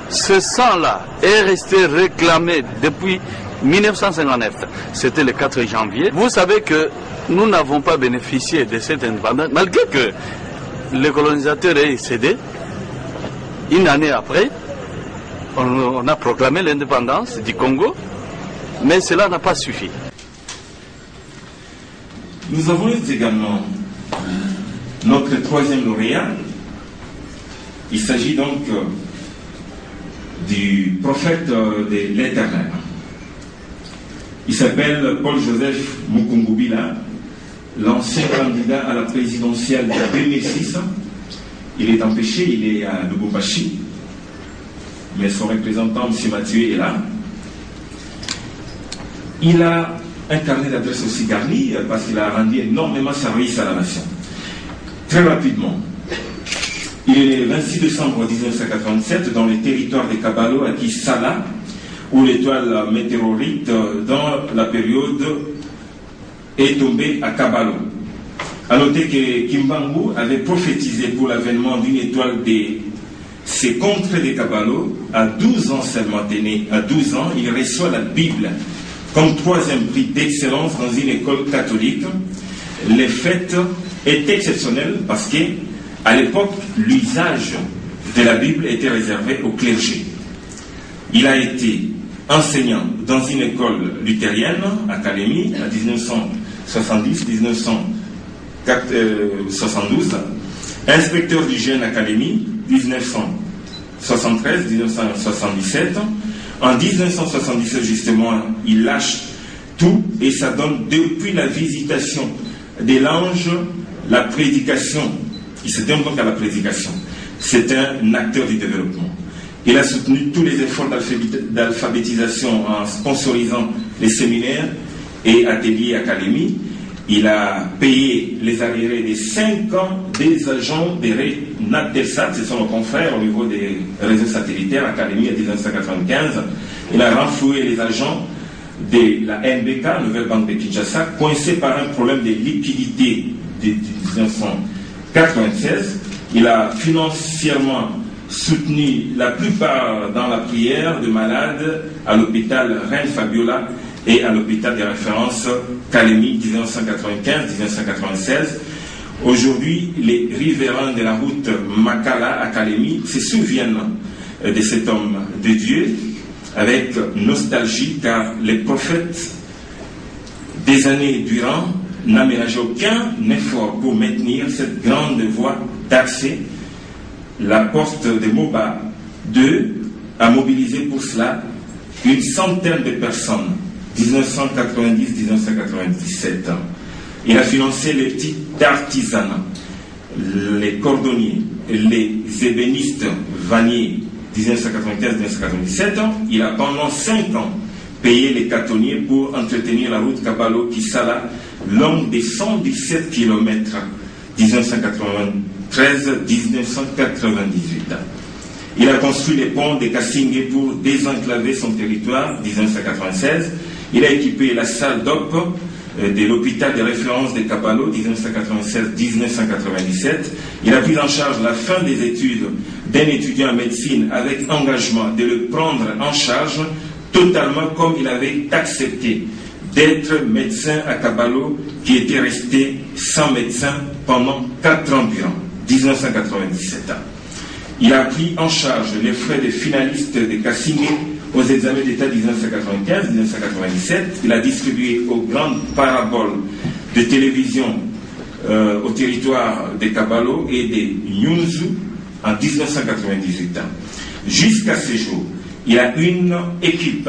Ce sang-là est resté réclamé depuis 1959. C'était le 4 janvier. Vous savez que nous n'avons pas bénéficié de cette indépendance, malgré que le colonisateur est cédé. Une année après, on a proclamé l'indépendance du Congo, mais cela n'a pas suffi. Nous avons également notre troisième lauréat. Il s'agit donc du prophète de l'Éternel. Il s'appelle Paul-Joseph Mukungubila, l'ancien candidat à la présidentielle de 2006. Il est empêché, il est à Lubumbashi, mais son représentant, M. Mathieu, est là. Il a un carnet d'adresse aussi garni parce qu'il a rendu énormément service à la nation. Très rapidement, il est né le 26 décembre 1987 dans le territoire de Kabalo, à Kisala, où l'étoile météorite dans la période est tombée à Kabalo. A noter que Kimbangu avait prophétisé pour l'avènement d'une étoile de ces contrées de Kabalo à 12 ans seulement né. À 12 ans, il reçoit la Bible comme troisième prix d'excellence dans une école catholique. Le fait est exceptionnel parce que à l'époque, l'usage de la Bible était réservé au clergé. Il a été enseignant dans une école luthérienne à Kalemi en 1970-1972, inspecteur du jeune à Kalemi 1973-1977. En 1977 justement, il lâche tout et ça donne depuis la visitation de l'ange la prédication. Il se donne donc à la prédication. C'est un acteur du développement. Il a soutenu tous les efforts d'alphabétisation en sponsorisant les séminaires et ateliers académiques. Il a payé les arriérés des 5 ans des agents de Natelsat, ce sont nos confrères au niveau des réseaux satellitaires, Académie en 1995. Il a renfloué les agents de la NBK, Nouvelle Banque de Kinshasa, coincés par un problème de liquidité de 1996. Il a financièrement soutenu la plupart dans la prière de malades à l'hôpital Reine Fabiola et à l'hôpital de référence Kalemi 1995-1996. Aujourd'hui, les riverains de la route Makala à Kalemi se souviennent de cet homme de Dieu avec nostalgie, car les prophètes des années durant n'a ménagé aucun effort pour maintenir cette grande voie d'accès. La poste de Moba 2 a mobilisé pour cela une centaine de personnes, 1990-1997. Il a financé les petits artisanats, les cordonniers, les ébénistes vanniers, 1995-1997. Il a pendant 5 ans payé les cantonniers pour entretenir la route Kabalo-Kisala, longue de 117 km, 1993-1998. Il a construit les ponts de Kasingé pour désenclaver son territoire, 1996. Il a équipé la salle d'op de l'hôpital de référence de Kabalo, 1996-1997. Il a pris en charge la fin des études d'un étudiant en médecine avec engagement de le prendre en charge totalement, comme il avait accepté d'être médecin à Kabalo, qui était resté sans médecin pendant 4 ans durant, 1997. Il a pris en charge les frais des finalistes de Kasingé aux examens d'État 1995-1997. Il a distribué aux grandes paraboles de télévision au territoire de Kabalo et de Nyunzu en 1998. Jusqu'à ce jour, il a une équipe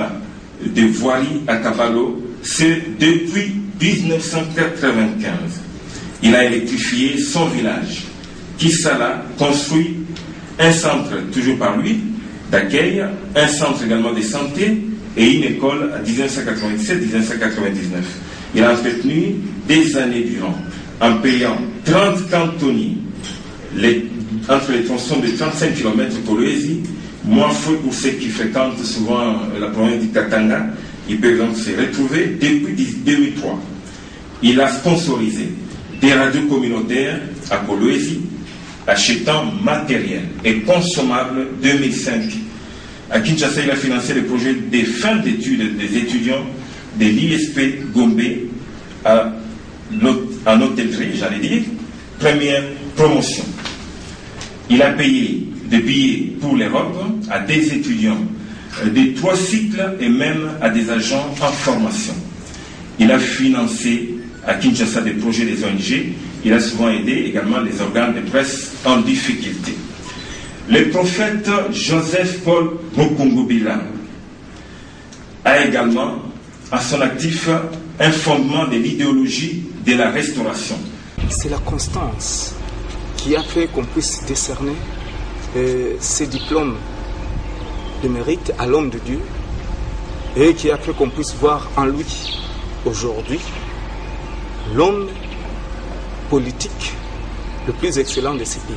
de voirie à Kabalo, c'est depuis 1995. Il a électrifié son village. Kisala construit un centre, toujours par lui, d'accueil, un centre également de santé et une école à 1997-1999. Il a entretenu des années durant en payant 30 cantonniers entre les tronçons de 35 km Kolwezi, moins fou pour ceux qui fréquentent souvent la province du Katanga. Ils peuvent donc se retrouver depuis 2003. Il a sponsorisé des radios communautaires à Kolwezi, achetant matériel et consommable 2005. À Kinshasa, il a financé le projet des fins d'études des étudiants de l'ISP Gombe en hôtellerie, j'allais dire, première promotion. Il a payé des billets pour l'Europe à des étudiants de 3 cycles et même à des agents en formation. Il a financé à Kinshasa des projets des ONG. Il a souvent aidé également les organes de presse en difficulté. Le prophète Joseph-Paul Mokongobila a également à son actif un fondement de l'idéologie de la restauration. C'est la constance qui a fait qu'on puisse décerner ces diplômes de mérite à l'homme de Dieu et qui a fait qu'on puisse voir en lui aujourd'hui l'homme politique le plus excellent de ces pays.